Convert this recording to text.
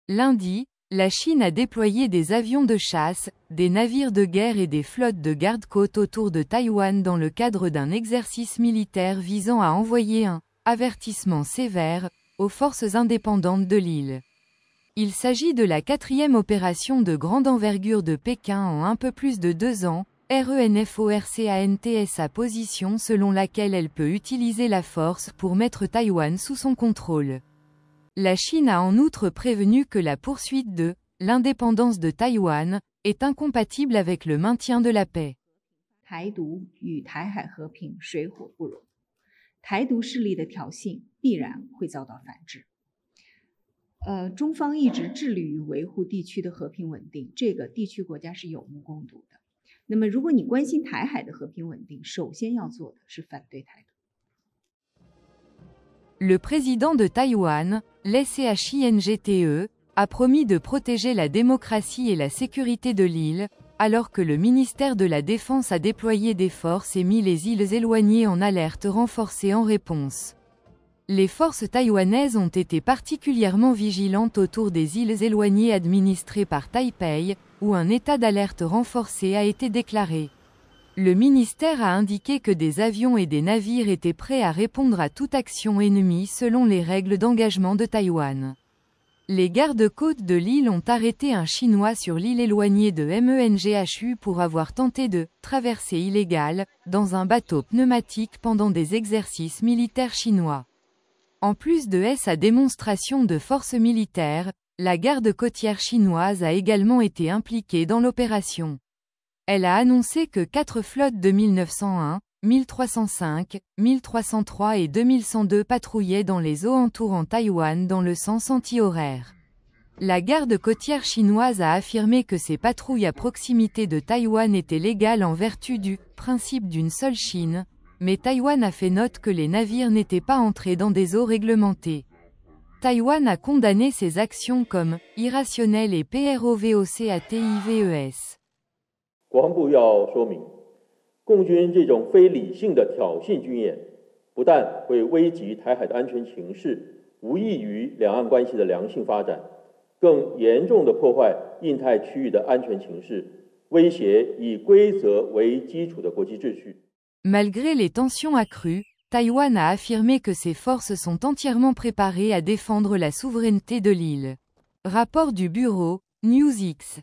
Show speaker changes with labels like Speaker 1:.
Speaker 1: Lundi, la Chine a déployé des avions de chasse, des navires de guerre et des flottes de garde-côtes autour de Taïwan dans le cadre d'un exercice militaire visant à envoyer un « avertissement sévère » aux forces indépendantes de l'île. Il s'agit de la 4e opération de grande envergure de Pékin en un peu plus de 2 ans, RENFORCANT sa position selon laquelle elle peut utiliser la force pour mettre Taïwan sous son contrôle. La Chine a en outre prévenu que la poursuite de « l'indépendance de Taïwan » est incompatible avec le maintien de la paix.
Speaker 2: 台独与台海和平水火不容，台独势力的挑衅必然会遭到反制。中方一直致力于维护地区的和平稳定，这个地区国家是有目共睹的。那么，如果你关心台海的和平稳定，首先要做的是反对台独。
Speaker 1: Le président de Taïwan, Lai Ching-te, a promis de protéger la démocratie et la sécurité de l'île, alors que le ministère de la Défense a déployé des forces et mis les îles éloignées en alerte renforcée en réponse. Les forces taïwanaises ont été particulièrement vigilantes autour des îles éloignées administrées par Taipei, où un état d'alerte renforcé a été déclaré. Le ministère a indiqué que des avions et des navires étaient prêts à répondre à toute action ennemie selon les règles d'engagement de Taïwan. Les gardes-côtes de l'île ont arrêté un Chinois sur l'île éloignée de Menghu pour avoir tenté de « traversée illégale » dans un bateau pneumatique pendant des exercices militaires chinois. En plus de sa démonstration de force militaire, la garde côtière chinoise a également été impliquée dans l'opération. Elle a annoncé que 4 flottes de 1901, 1305, 1303 et 2102 patrouillaient dans les eaux entourant Taïwan dans le sens anti-horaire. La garde côtière chinoise a affirmé que ces patrouilles à proximité de Taïwan étaient légales en vertu du « principe d'une seule Chine », mais Taïwan a fait note que les navires n'étaient pas entrés dans des eaux réglementées. Taïwan a condamné ces actions comme « irrationnelles » et PROVOCATIVES.
Speaker 3: 国防部要说明，共军这种非理性的挑衅军演，不但会危及台海的安全情势，无益于两岸关系的良性发展，更严重的破坏印太区域的安全情势，威胁以规则为基础的国际秩序。
Speaker 1: Malgré les tensions accrues, Taïwan a affirmé que ses forces sont entièrement préparées à défendre la souveraineté de l'île. Rapport du bureau, NewsX.